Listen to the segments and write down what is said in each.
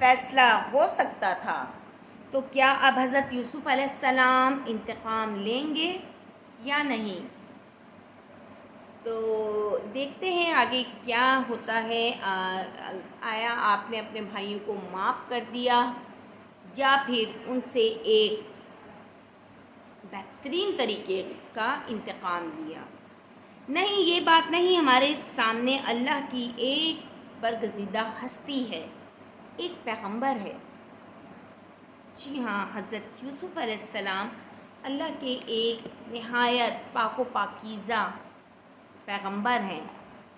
فیصلہ ہو سکتا تھا، تو کیا اب حضرت یوسف علیہ السلام انتقام لیں گے یا نہیں؟ تو دیکھتے ہیں آگے کیا ہوتا ہے۔ آیا آپ نے اپنے بھائیوں کو معاف کر دیا یا پھر ان سے ایک بہترین طریقے کا انتقام لیا؟ نہیں، یہ بات نہیں، ہمارے سامنے اللہ کی ایک برگزیدہ ہستی ہے، ایک پیغمبر ہے۔ جی ہاں، حضرت یوسف علیہ السلام اللہ کے ایک نہایت پاک و پاکیزہ پیغمبر ہیں،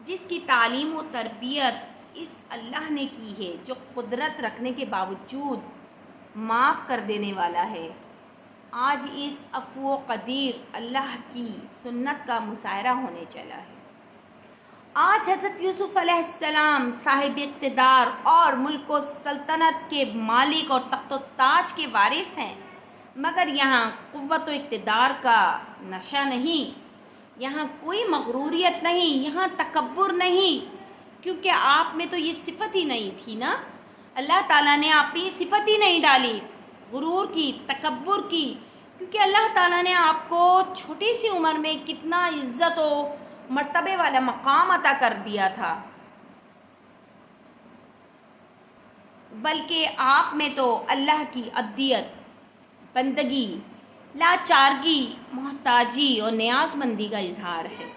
جس کی تعلیم و تربیت اس اللہ نے کی ہے، جو قدرت رکھنے کے باوجود معاف کر دینے والا ہے۔ آج اس عفو و قدیر اللہ کی سنت کا مظاہرہ ہونے چلا ہے۔ آج حضرت یوسف علیہ السلام صاحب اقتدار اور ملک و سلطنت کے مالک اور تخت و تاج کے وارث ہیں، مگر یہاں قوت و اقتدار کا نشہ نہیں، یہاں کوئی مغروریت نہیں، یہاں تکبر نہیں، کیونکہ آپ میں تو یہ صفت ہی نہیں تھی نا۔ اللہ تعالیٰ نے آپ میں یہ صفت ہی نہیں ڈالی، غرور کی، تکبر کی، کیونکہ اللہ تعالیٰ نے آپ کو چھوٹی سی عمر میں کتنا عزت و مرتبے والا مقام عطا کر دیا تھا، بلکہ آپ میں تو اللہ کی عبدیت، بندگی، لاچارگی، محتاجی اور نیاز مندی کا اظہار ہے۔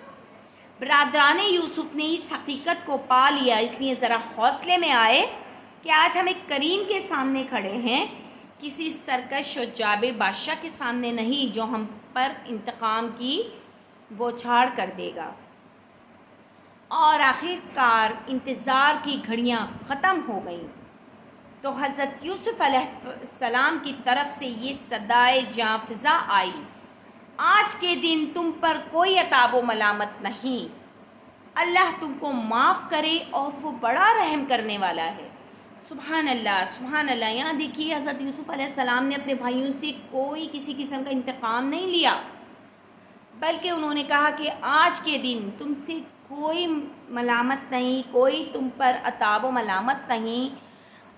برادران یوسف نے اس حقیقت کو پا لیا، اس لیے ذرا حوصلے میں آئے کہ آج ہم ایک کریم کے سامنے کھڑے ہیں، کسی سرکش اور جابر بادشاہ کے سامنے نہیں جو ہم پر انتقام کی بوچھاڑ کر دے گا۔ اور آخر کار انتظار کی گھڑیاں ختم ہو گئیں تو حضرت یوسف علیہ السلام کی طرف سے یہ صدائے جاں فضا آئی، آج کے دن تم پر کوئی عتاب و ملامت نہیں، اللہ تم کو معاف کرے اور وہ بڑا رحم کرنے والا ہے۔ سبحان اللہ، سبحان اللہ۔ یہاں دیکھیے حضرت یوسف علیہ السلام نے اپنے بھائیوں سے کوئی کسی قسم کا انتقام نہیں لیا، بلکہ انہوں نے کہا کہ آج کے دن تم سے کوئی ملامت نہیں، کوئی تم پر عتاب و ملامت نہیں،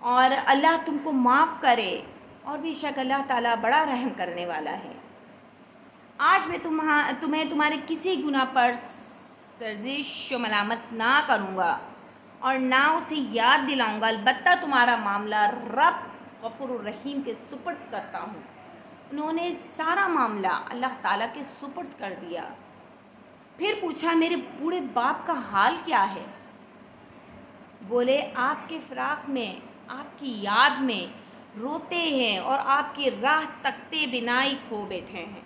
اور اللہ تم کو معاف کرے، اور بے شک اللہ تعالیٰ بڑا رحم کرنے والا ہے۔ آج میں تمہیں تمہارے کسی گناہ پر سرزش و ملامت نہ کروں گا اور نہ اسے یاد دلاؤں گا، البتہ تمہارا معاملہ رب غفور الرحیم کے سپرد کرتا ہوں۔ انہوں نے سارا معاملہ اللہ تعالیٰ کے سپرد کر دیا۔ پھر پوچھا میرے بوڑھے باپ کا حال کیا ہے؟ بولے آپ کے فراق میں، آپ کی یاد میں روتے ہیں اور آپ کی راہ تکتے بنائی کھو بیٹھے ہیں۔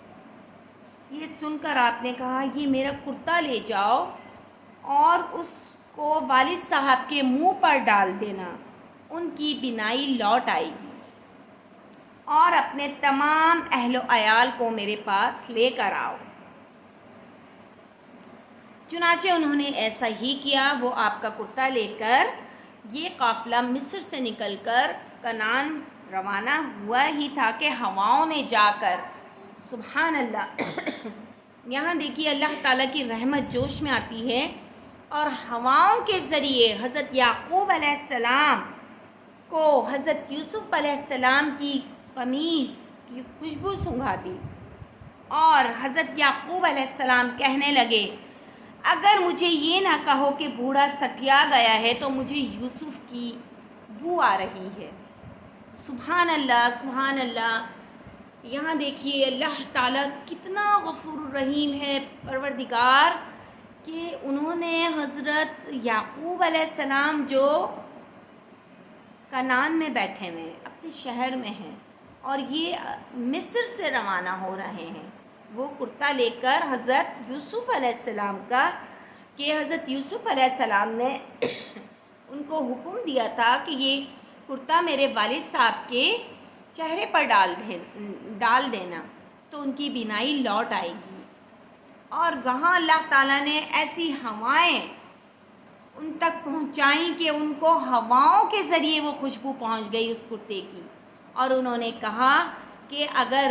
یہ سن کر آپ نے کہا یہ میرا کرتا لے جاؤ اور اس کو والد صاحب کے منہ پر ڈال دینا، ان کی بینائی لوٹ آئے گی، اور اپنے تمام اہل و عیال کو میرے پاس لے کر آؤ۔ چنانچہ انہوں نے ایسا ہی کیا۔ وہ آپ کا کرتا لے کر، یہ قافلہ مصر سے نکل کر کنعان روانہ ہوا ہی تھا کہ ہواؤں نے جا کر، سبحان اللہ، یہاں دیکھیے اللہ تعالیٰ کی رحمت جوش میں آتی ہے، اور ہواؤں کے ذریعے حضرت یعقوب علیہ السلام کو حضرت یوسف علیہ السلام کی قمیص کی خوشبو سنگھا دی، اور حضرت یعقوب علیہ السلام کہنے لگے اگر مجھے یہ نہ کہو کہ بوڑھا سٹیا گیا ہے تو مجھے یوسف کی بو آ رہی ہے۔ سبحان اللہ، سبحان اللہ۔ یہاں دیکھیے اللہ تعالیٰ کتنا غفور الرحیم ہے پروردگار، کہ انہوں نے حضرت یعقوب علیہ السلام جو کنعان میں بیٹھے ہوئے اپنے شہر میں ہیں اور یہ مصر سے روانہ ہو رہے ہیں، وہ کرتا لے کر حضرت یوسف علیہ السلام کا، کہ حضرت یوسف علیہ السلام نے ان کو حکم دیا تھا کہ یہ کرتا میرے والد صاحب کے چہرے پر ڈال دینا تو ان کی بینائی لوٹ آئے گی۔ اور وہاں اللہ تعالیٰ نے ایسی ہوائیں ان تک پہنچائیں کہ ان کو ہواؤں کے ذریعے وہ خوشبو پہنچ گئی اس کرتے کی، اور انہوں نے کہا کہ اگر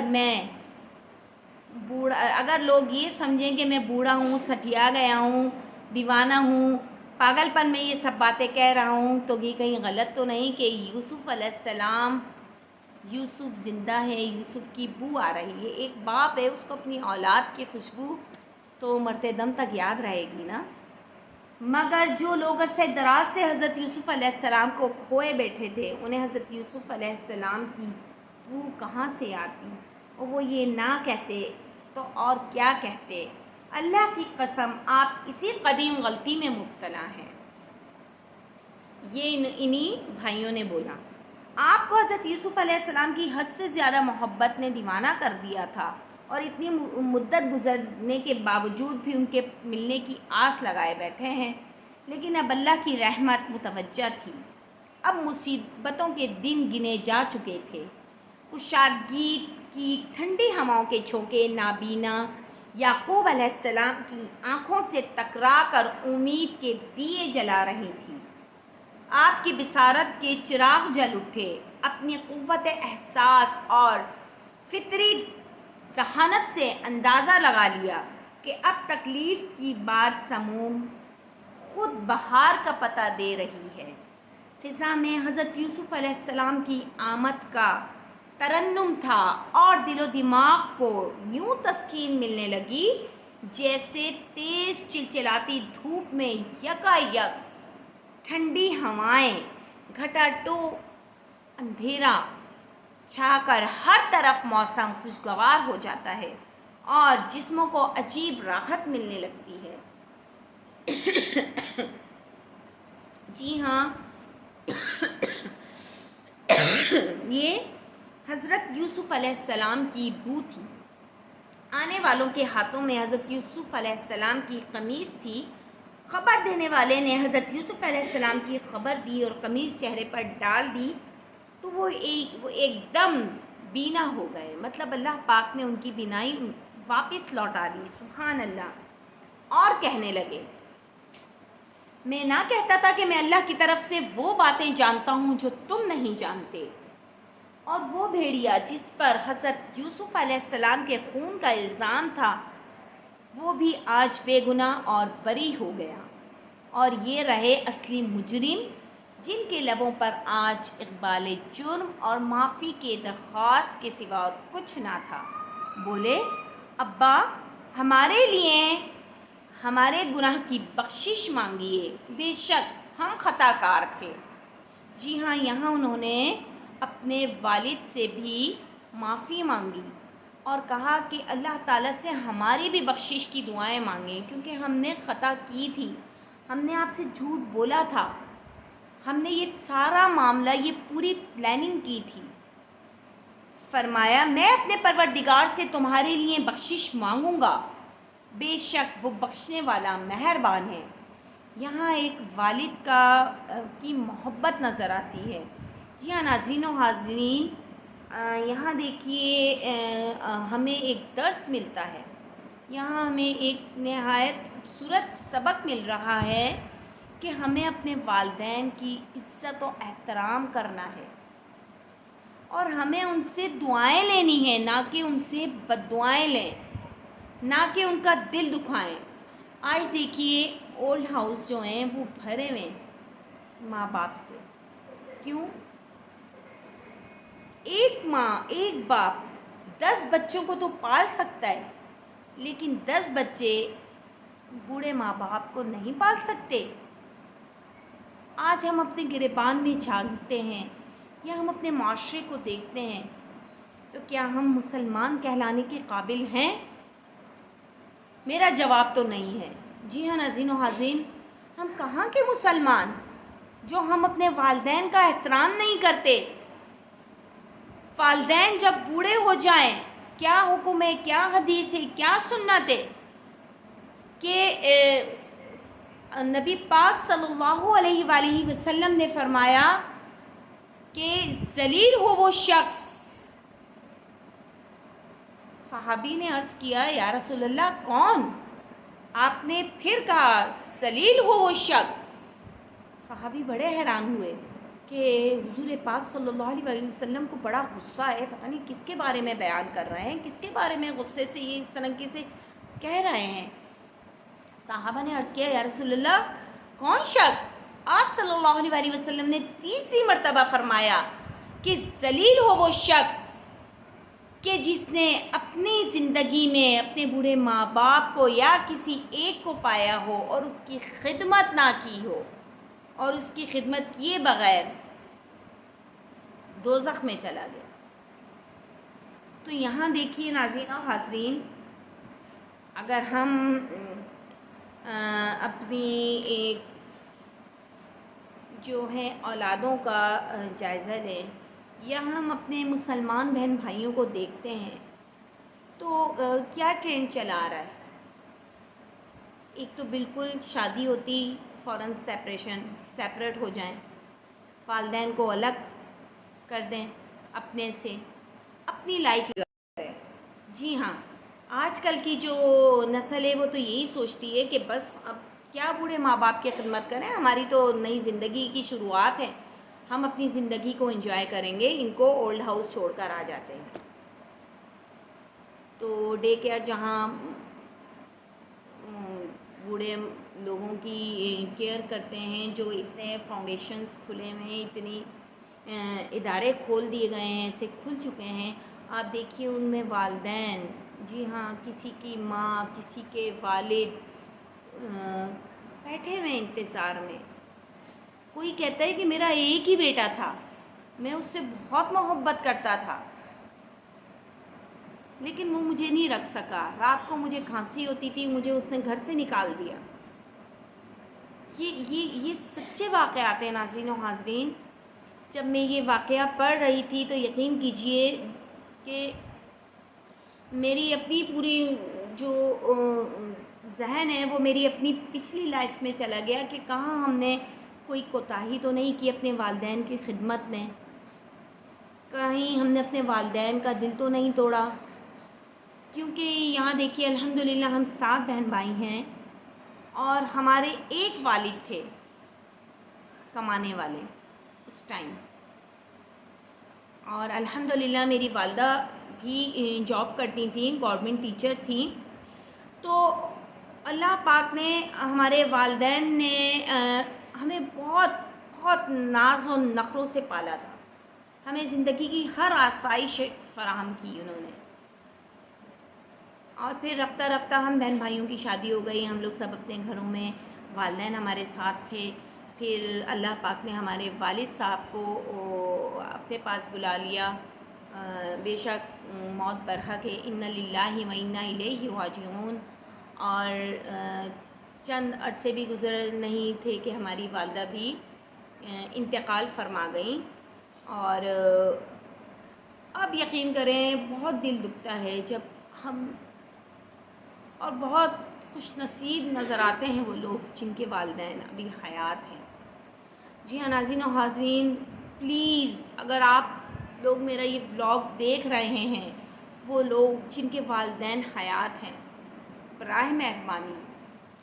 لوگ یہ سمجھیں کہ میں بوڑھا ہوں، سٹیا گیا ہوں، دیوانہ ہوں، پاگل پن میں یہ سب باتیں کہہ رہا ہوں تو یہ کہیں غلط تو نہیں کہ یوسف علیہ السلام، یوسف زندہ ہے، یوسف کی بو آ رہی ہے. ایک باپ ہے، اس کو اپنی اولاد کی خوشبو تو مرتے دم تک یاد رہے گی نا. مگر جو لوگ عرصہ دراز سے حضرت یوسف علیہ السلام کو کھوئے بیٹھے تھے، انہیں حضرت یوسف علیہ السلام کی بو کہاں سے آتی، اور وہ یہ نہ کہتے تو اور کیا کہتے. اللہ کی قسم آپ اسی قدیم غلطی میں مبتلا ہیں. یہ انہی بھائیوں نے بولا. آپ کو حضرت یوسف علیہ السلام کی حد سے زیادہ محبت نے دیوانہ کر دیا تھا، اور اتنی مدت گزرنے کے باوجود بھی ان کے ملنے کی آس لگائے بیٹھے ہیں. لیکن اب اللہ کی رحمت متوجہ تھی. اب مصیبتوں کے دن گنے جا چکے تھے. کشادگی کی ٹھنڈی ہواؤں کے جھونکے نابینا یعقوب علیہ السلام کی آنکھوں سے ٹکرا کر امید کے دیے جلا رہی تھی. آپ کی بصارت کے چراغ جل اٹھے. اپنی قوت احساس اور فطری ذہانت سے اندازہ لگا لیا کہ اب تکلیف کی بات سموم خود بہار کا پتہ دے رہی ہے. فضا میں حضرت یوسف علیہ السلام کی آمد کا ترنم تھا، اور دل و دماغ کو یوں تسکین ملنے لگی جیسے تیز چلچلاتی دھوپ میں یکایک ٹھنڈی ہوائیں، گھٹاٹو اندھیرا چھا کر ہر طرف موسم خوشگوار ہو جاتا ہے اور جسموں کو عجیب راحت ملنے لگتی ہے. جی ہاں، یہ حضرت یوسف علیہ السلام کی بو تھی. آنے والوں کے ہاتھوں میں حضرت یوسف علیہ السلام کی قمیص تھی. خبر دینے والے نے حضرت یوسف علیہ السلام کی خبر دی اور قمیص چہرے پر ڈال دی تو وہ ایک دم بینا ہو گئے. مطلب اللہ پاک نے ان کی بینائی واپس لوٹا دی. سبحان اللہ. اور کہنے لگے، میں نہ کہتا تھا کہ میں اللہ کی طرف سے وہ باتیں جانتا ہوں جو تم نہیں جانتے. اور وہ بھیڑیا جس پر حضرت یوسف علیہ السلام کے خون کا الزام تھا، وہ بھی آج بے گناہ اور بری ہو گیا. اور یہ رہے اصلی مجرم جن کے لبوں پر آج اقبال جرم اور معافی کے درخواست کے سوا اور کچھ نہ تھا. بولے، ابا ہمارے لیے ہمارے گناہ کی بخشش مانگیے، بے شک ہم خطا کار تھے. جی ہاں، یہاں انہوں نے اپنے والد سے بھی معافی مانگی اور کہا کہ اللہ تعالیٰ سے ہماری بھی بخشش کی دعائیں مانگیں، کیونکہ ہم نے خطا کی تھی، ہم نے آپ سے جھوٹ بولا تھا، ہم نے یہ سارا معاملہ، یہ پوری پلاننگ کی تھی. فرمایا، میں اپنے پروردگار سے تمہارے لیے بخشش مانگوں گا، بے شک وہ بخشنے والا مہربان ہے. یہاں ایک والد کی محبت نظر آتی ہے. جی ہاں ناظرین و حاضرین، یہاں دیکھیے ہمیں ایک درس ملتا ہے. یہاں ہمیں ایک نہایت خوبصورت سبق مل رہا ہے کہ ہمیں اپنے والدین کی عزت و احترام کرنا ہے، اور ہمیں ان سے دعائیں لینی ہیں، نہ کہ ان سے بد دعائیں لیں، نہ کہ ان کا دل دکھائیں. آج دیکھیے اولڈ ہاؤس جو ہیں وہ بھرے ہوئے ماں باپ سے. کیوں؟ ایک ماں، ایک باپ 10 بچوں کو تو پال سکتا ہے، لیکن 10 بچے بوڑھے ماں باپ کو نہیں پال سکتے. آج ہم اپنے گریبان میں جھانکتے ہیں یا ہم اپنے معاشرے کو دیکھتے ہیں تو کیا ہم مسلمان کہلانے کے قابل ہیں؟ میرا جواب تو نہیں ہے. جی ہاں ناظرین و حاضرین، ہم کہاں کے مسلمان جو ہم اپنے والدین کا احترام نہیں کرتے. والدین جب بوڑھے ہو جائیں، کیا حکم ہے، کیا حدیث ہے، کیا سنت ہے کہ نبی پاک صلی اللہ علیہ وآلہ وسلم نے فرمایا کہ ذلیل ہو وہ شخص. صحابی نے عرض کیا، یا رسول اللہ کون؟ آپ نے پھر کہا ذلیل ہو وہ شخص. صحابی بڑے حیران ہوئے کہ حضور پاک صلی اللہ علیہ وآلہ وسلم کو بڑا غصہ ہے، پتہ نہیں کس کے بارے میں بیان کر رہے ہیں، کس کے بارے میں غصے سے یہ اس طرح سے کہہ رہے ہیں. صحابہ نے عرض کیا، یا رسول اللہ کون شخص؟ آپ صلی اللہ علیہ وسلم نے تیسری مرتبہ فرمایا کہ ذلیل ہو وہ شخص کہ جس نے اپنی زندگی میں اپنے بوڑھے ماں باپ کو یا کسی ایک کو پایا ہو اور اس کی خدمت نہ کی ہو، اور اس کی خدمت کیے بغیر دوزخ میں چلا گیا۔ تو یہاں دیکھیے ناظرین و حاضرین، اگر ہم اپنی ایک جو ہے اولادوں کا جائزہ لیں، یا ہم اپنے مسلمان بہن بھائیوں کو دیکھتے ہیں تو کیا ٹرینڈ چلا آ رہا ہے؟ ایک تو بالکل شادی ہوتی فوراً سیپریٹ ہو جائیں، والدین کو الگ کر دیں اپنے سے، اپنی لائف کریں۔ جی ہاں، آج کل کی جو نسل ہے وہ تو یہی سوچتی ہے کہ بس اب کیا بوڑھے ماں باپ کی خدمت کریں، ہماری تو نئی زندگی کی شروعات ہے، ہم اپنی زندگی کو انجوائے کریں گے، ان کو اولڈ ہاؤس چھوڑ کر آ جاتے ہیں۔ تو ڈے کیئر جہاں بوڑھے لوگوں کی کیئر کرتے ہیں، جو اتنے فاؤنڈیشنز کھلے ہوئے ہیں، اتنی ادارے کھول دیے گئے ہیں، ایسے کھل چکے ہیں، آپ دیکھیے ان میں والدین، جی ہاں، کسی کی ماں، کسی کے والد بیٹھے ہوئے انتظار میں۔ کوئی کہتا ہے کہ میرا ایک ہی بیٹا تھا، میں اس سے بہت محبت کرتا تھا، لیکن وہ مجھے نہیں رکھ سکا، رات کو مجھے کھانسی ہوتی تھی، مجھے اس نے گھر سے نکال دیا۔ یہ سچے واقعات ہیں ناظرین و حاضرین۔ جب میں یہ واقعہ پڑھ رہی تھی تو یقین کیجئے کہ میری اپنی پوری جو ذہن ہے وہ میری اپنی پچھلی لائف میں چلا گیا کہ کہاں ہم نے کوئی کوتاہی تو نہیں کی اپنے والدین کی خدمت میں، کہیں ہم نے اپنے والدین کا دل تو نہیں توڑا، کیونکہ یہاں دیکھیے الحمدللہ ہم 7 بہن بھائی ہیں، اور ہمارے ایک والد تھے کمانے والے اس ٹائم، اور الحمدللہ میری والدہ بھی جاب کرتی تھیں، گورنمنٹ ٹیچر تھیں۔ تو اللہ پاک نے، ہمارے والدین نے ہمیں بہت بہت ناز و نخروں سے پالا تھا، ہمیں زندگی کی ہر آسائش فراہم کی انہوں نے، اور پھر رفتہ رفتہ ہم بہن بھائیوں کی شادی ہو گئی، ہم لوگ سب اپنے گھروں میں، والدین ہمارے ساتھ تھے۔ پھر اللہ پاک نے ہمارے والد صاحب کو اپنے پاس بلا لیا، بے شک موت برحق ہے، انا للہ و انا الیہ راجعون، اور چند عرصے بھی گزر نہیں تھے کہ ہماری والدہ بھی انتقال فرما گئیں، اور اب یقین کریں بہت دل دکھتا ہے جب ہم، اور بہت خوش نصیب نظر آتے ہیں وہ لوگ جن کے والدین ابھی حیات ہیں۔ جی ہاں ناظرین و حاضرین، پلیز اگر آپ لوگ میرا یہ ولاگ دیکھ رہے ہیں، وہ لوگ جن کے والدین حیات ہیں، براہ مہربانی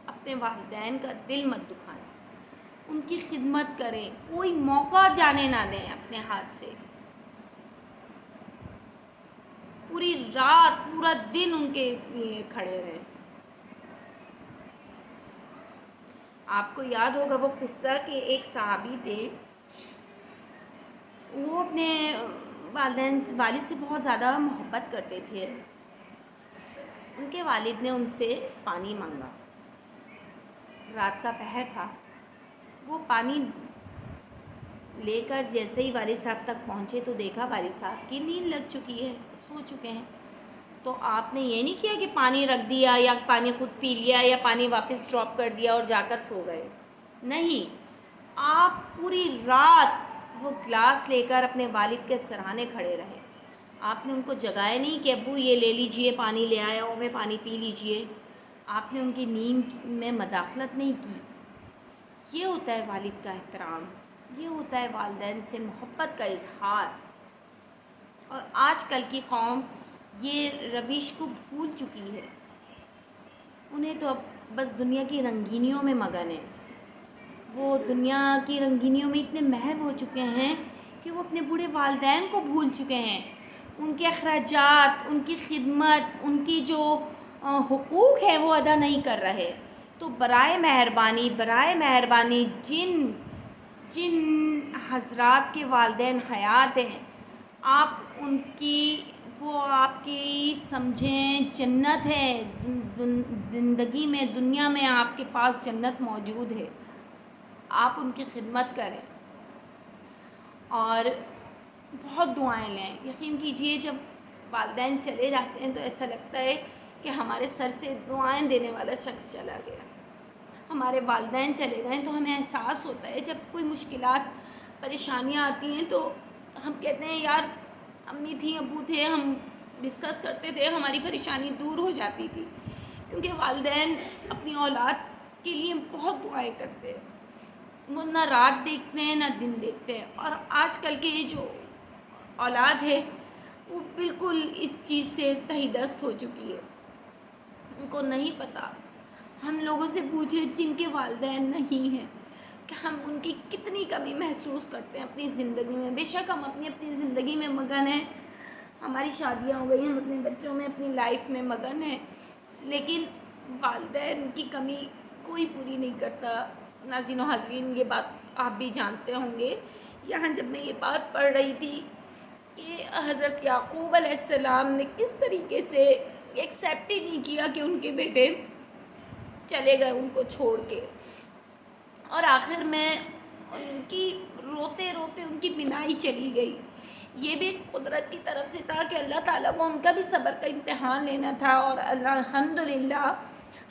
اپنے والدین کا دل مت دکھائیں، ان کی خدمت کریں، کوئی موقع جانے نہ دیں اپنے ہاتھ سے، پوری رات پورا دن ان کے لیے کھڑے رہیں۔ آپ کو یاد ہوگا وہ قصہ کہ ایک صحابی تھے، وہ اپنے والد سے بہت زیادہ محبت کرتے تھے، ان کے والد نے ان سے پانی مانگا، رات کا پہر تھا، وہ پانی لے کر جیسے ہی والد صاحب تک پہنچے تو دیکھا والد صاحب کی نیند لگ چکی ہے، سو چکے ہیں۔ تو آپ نے یہ نہیں کیا کہ پانی رکھ دیا یا پانی خود پی لیا یا پانی واپس ڈراپ کر دیا اور جا کر سو گئے، نہیں، آپ پوری رات وہ گلاس لے کر اپنے والد کے سرہانے کھڑے رہے، آپ نے ان کو جگایا نہیں کہ ابو یہ لے لیجئے، پانی لے آیا ہوں میں، پانی پی لیجئے، آپ نے ان کی نیند میں مداخلت نہیں کی۔ یہ ہوتا ہے والد کا احترام، یہ ہوتا ہے والدین سے محبت کا اظہار، اور آج کل کی قوم یہ روش کو بھول چکی ہے، انہیں تو اب بس دنیا کی رنگینیوں میں مگن ہے، وہ دنیا کی رنگینیوں میں اتنے محو ہو چکے ہیں کہ وہ اپنے بوڑھے والدین کو بھول چکے ہیں، ان کے اخراجات، ان کی خدمت، ان کی جو حقوق ہے وہ ادا نہیں کر رہے، تو برائے مہربانی جن حضرات کے والدین حیات ہیں، آپ ان کی وہ آپ کی سمجھیں جنت ہے، زندگی میں دنیا میں آپ کے پاس جنت موجود ہے، آپ ان کی خدمت کریں اور بہت دعائیں لیں۔ یقین کیجئے جب والدین چلے جاتے ہیں تو ایسا لگتا ہے کہ ہمارے سر سے دعائیں دینے والا شخص چلا گیا۔ ہمارے والدین چلے گئے تو ہمیں احساس ہوتا ہے، جب کوئی مشکلات پریشانیاں آتی ہیں تو ہم کہتے ہیں یار امی تھیں ابو تھے، ہم ڈسکس کرتے تھے، ہماری پریشانی دور ہو جاتی تھی، کیونکہ والدین اپنی اولاد کے لیے بہت دعائیں کرتے ہیں، وہ نہ رات دیکھتے ہیں نہ دن دیکھتے ہیں۔ اور آج کل کے یہ جو اولاد ہے وہ بالکل اس چیز سے تہی دست ہو چکی ہے، ان کو نہیں پتہ۔ ہم لوگوں سے پوچھیں جن کے والدین نہیں ہیں کہ ہم ان کی کتنی کمی محسوس کرتے ہیں اپنی زندگی میں۔ بے شک ہم اپنی زندگی میں مگن ہیں، ہماری شادیاں ہو گئی، ہم اپنے بچوں میں اپنی لائف میں مگن ہیں، لیکن والدین کی کمی کوئی پوری نہیں کرتا۔ ناظرین و حاضرین، یہ بات آپ بھی جانتے ہوں گے۔ یہاں جب میں یہ بات پڑھ رہی تھی کہ حضرت یعقوب علیہ السلام نے کس طریقے سے ایکسیپٹ ہی نہیں کیا کہ ان کے بیٹے چلے گئے ان کو چھوڑ کے، اور آخر میں ان کی روتے روتے ان کی بینائی چلی گئی۔ یہ بھی قدرت کی طرف سے تھا کہ اللہ تعالیٰ کو ان کا بھی صبر کا امتحان لینا تھا، اور الحمدللہ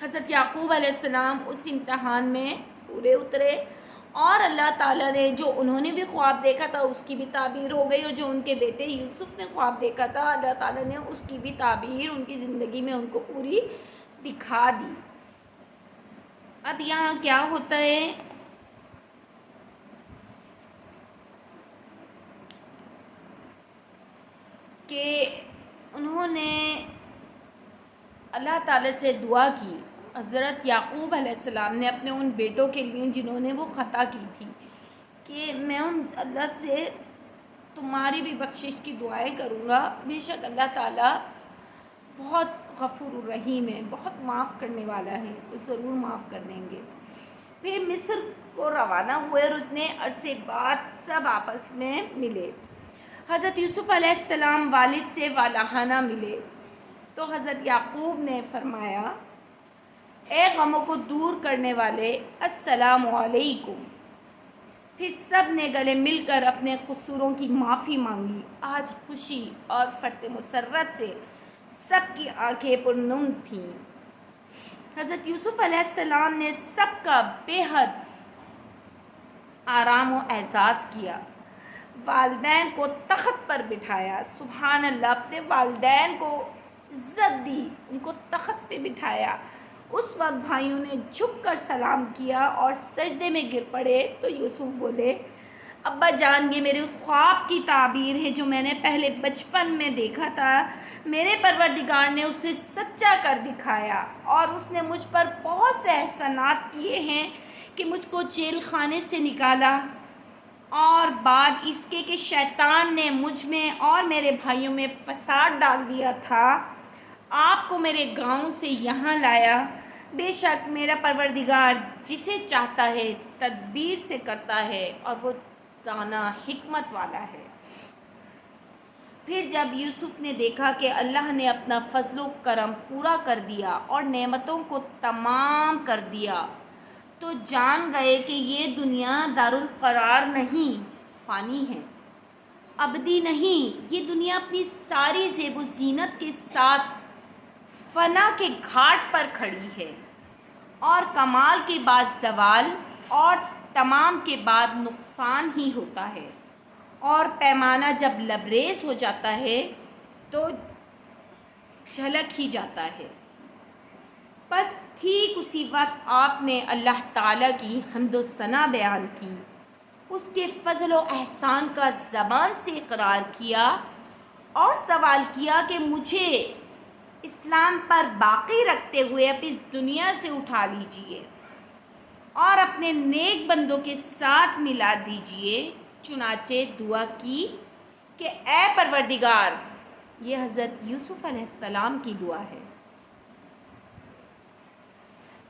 حضرت یعقوب علیہ السلام اس امتحان میں پورے اترے، اور اللہ تعالیٰ نے جو انہوں نے بھی خواب دیکھا تھا اس کی بھی تعبیر ہو گئی، اور جو ان کے بیٹے یوسف نے خواب دیکھا تھا اللہ تعالیٰ نے اس کی بھی تعبیر ان کی زندگی میں ان کو پوری دکھا دی۔ اب یہاں کیا ہوتا ہے کہ انہوں نے اللہ تعالیٰ سے دعا کی، حضرت یعقوب علیہ السلام نے اپنے ان بیٹوں کے لیے جنہوں نے وہ خطا کی تھی، کہ میں ان اللہ سے تمہاری بھی بخشش کی دعائیں کروں گا، بے شک اللہ تعالیٰ بہت غفور الرحیم ہے، بہت معاف کرنے والا ہے، وہ ضرور معاف کر دیں گے۔ پھر مصر کو روانہ ہوئے اور اتنے عرصے بعد سب آپس میں ملے۔ حضرت یوسف علیہ السلام والد سے والہانہ ملے تو حضرت یعقوب نے فرمایا، اے غموں کو دور کرنے والے، السلام علیکم۔ پھر سب نے گلے مل کر اپنے قصوروں کی معافی مانگی۔ آج خوشی اور فرط مسرت سے سب کی آنکھیں پرنم تھیں۔ حضرت یوسف علیہ السلام نے سب کا بے حد آرام و اعزاز کیا، والدین کو تخت پر بٹھایا، سبحان اللہ، اپنے والدین کو عزت دی، ان کو تخت پہ بٹھایا۔ اس وقت بھائیوں نے جھک کر سلام کیا اور سجدے میں گر پڑے تو یوسف بولے، ابا جان، یہ میرے اس خواب کی تعبیر ہے جو میں نے پہلے بچپن میں دیکھا تھا، میرے پروردگار نے اسے سچا کر دکھایا، اور اس نے مجھ پر بہت سے احسانات کیے ہیں کہ مجھ کو جیل خانے سے نکالا، اور بعد اس کے کہ شیطان نے مجھ میں اور میرے بھائیوں میں فساد ڈال دیا تھا، آپ کو میرے گاؤں سے یہاں لایا۔ بے شک میرا پروردگار جسے چاہتا ہے تدبیر سے کرتا ہے، اور وہ دانا حکمت والا ہے۔ پھر جب یوسف نے دیکھا کہ اللہ نے اپنا فضل و کرم پورا کر دیا اور نعمتوں کو تمام کر دیا، تو جان گئے کہ یہ دنیا دارالقرار نہیں، فانی ہے، ابدی نہیں۔ یہ دنیا اپنی ساری زیب و زینت کے ساتھ فنا کے گھاٹ پر کھڑی ہے، اور کمال کے بعد زوال اور تمام کے بعد نقصان ہی ہوتا ہے، اور پیمانہ جب لبریز ہو جاتا ہے تو جھلک ہی جاتا ہے۔ بس ٹھیک اسی وقت آپ نے اللہ تعالیٰ کی حمد و ثنا بیان کی، اس کے فضل و احسان کا زبان سے اقرار کیا، اور سوال کیا کہ مجھے اسلام پر باقی رکھتے ہوئے اب اس دنیا سے اٹھا لیجئے اور اپنے نیک بندوں کے ساتھ ملا دیجئے۔ چنانچہ دعا کی کہ اے پروردگار، یہ حضرت یوسف علیہ السلام کی دعا ہے،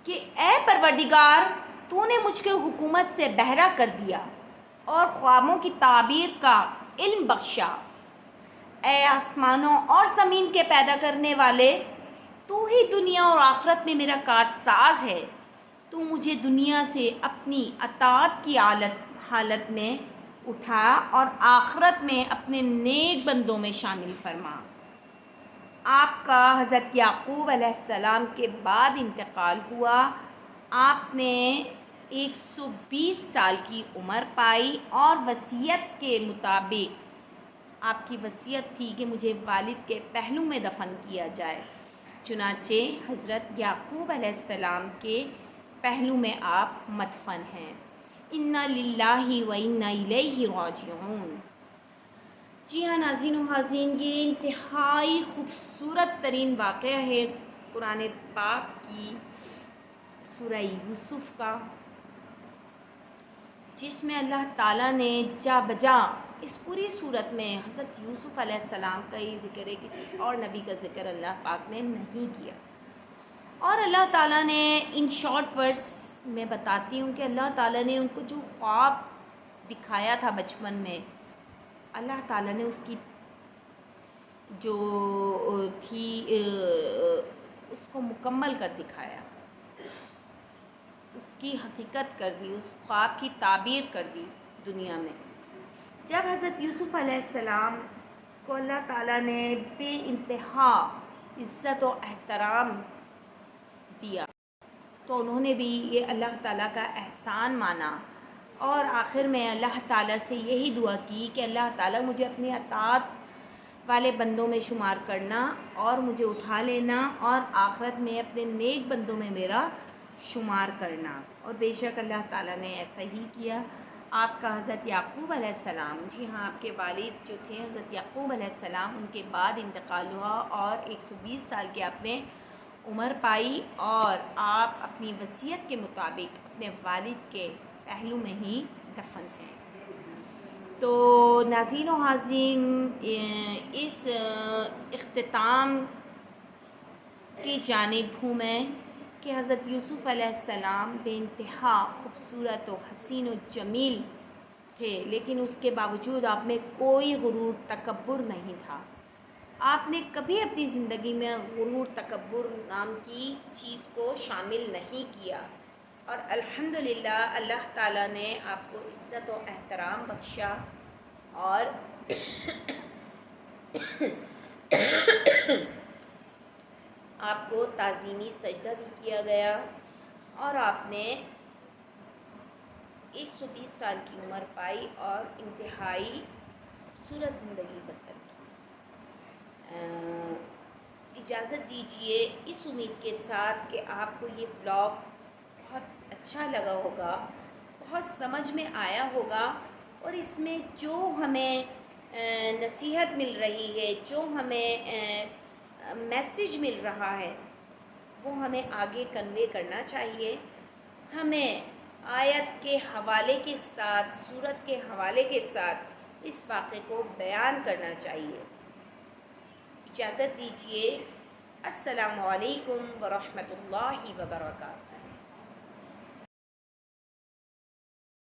کہ اے پروردگار، تو نے مجھ کو حکومت سے بہرہ کر دیا اور خوابوں کی تعبیر کا علم بخشا۔ اے آسمانوں اور زمین کے پیدا کرنے والے، تو ہی دنیا اور آخرت میں میرا کارساز ہے۔ تو مجھے دنیا سے اپنی اطاعت کی حالت میں اٹھا اور آخرت میں اپنے نیک بندوں میں شامل فرما۔ آپ کا حضرت یعقوب علیہ السلام کے بعد انتقال ہوا۔ آپ نے 120 سال کی عمر پائی اور وصیت کے مطابق آپ کی وصیت تھی کہ مجھے والد کے پہلو میں دفن کیا جائے، چنانچہ حضرت یعقوب علیہ السلام کے پہلو میں آپ مدفن ہیں۔ انا للہ و انا الیہ راجعون۔ جی ہاں ناظرین و حاضرین، یہ انتہائی خوبصورت ترین واقعہ ہے قرآن پاک کی سورہ یوسف کا، جس میں اللہ تعالیٰ نے جا بجا اس پوری صورت میں حضرت یوسف علیہ السلام کا ہی ذکر ہے، کسی اور نبی کا ذکر اللہ پاک نے نہیں کیا۔ اور اللہ تعالیٰ نے ان شارٹ ورڈز میں بتاتی ہوں کہ اللہ تعالیٰ نے ان کو جو خواب دکھایا تھا بچپن میں، اللہ تعالیٰ نے اس کی جو تھی اس کو مکمل کر دکھایا، اس کی حقیقت کر دی، اس خواب کی تعبیر کر دی دنیا میں۔ جب حضرت یوسف علیہ السلام کو اللہ تعالیٰ نے بے انتہا عزت و احترام دیا تو انہوں نے بھی یہ اللہ تعالیٰ کا احسان مانا، اور آخر میں اللہ تعالیٰ سے یہی دعا کی کہ اللہ تعالیٰ مجھے اپنی اطاعت والے بندوں میں شمار کرنا اور مجھے اٹھا لینا اور آخرت میں اپنے نیک بندوں میں میرا شمار کرنا۔ اور بے شک اللہ تعالیٰ نے ایسا ہی کیا۔ آپ کا حضرت یعقوب علیہ السلام، جی ہاں، آپ کے والد جو تھے حضرت یعقوب علیہ السلام، ان کے بعد انتقال ہوا اور 120 سال کی آپ نے عمر پائی، اور آپ اپنی وصیت کے مطابق اپنے والد کے پہلو میں ہی دفن ہیں۔ تو ناظرین و حاضرین، اس اختتام کی جانب ہوں میں کہ حضرت یوسف علیہ السلام بے انتہا خوبصورت و حسین و جمیل تھے، لیکن اس کے باوجود آپ میں کوئی غرور تکبر نہیں تھا۔ آپ نے کبھی اپنی زندگی میں غرور تکبر نام کی چیز کو شامل نہیں کیا، اور الحمدللہ اللہ تعالیٰ نے آپ کو عزت و احترام بخشا، اور آپ کو تعظیمی سجدہ بھی کیا گیا، اور آپ نے 120 سال کی عمر پائی اور انتہائی خوبصورت زندگی بسر کی۔ اجازت دیجیے اس امید کے ساتھ کہ آپ کو یہ ولاگ بہت اچھا لگا ہوگا، بہت سمجھ میں آیا ہوگا، اور اس میں جو ہمیں نصیحت مل رہی ہے، جو ہمیں میسیج مل رہا ہے، وہ ہمیں آگے کنوے کرنا چاہیے۔ ہمیں آیت کے حوالے کے ساتھ، سورت کے حوالے کے ساتھ اس واقعے کو بیان کرنا چاہیے۔ اجازت دیجیے، السلام علیکم ورحمۃ اللہ وبرکاتہ۔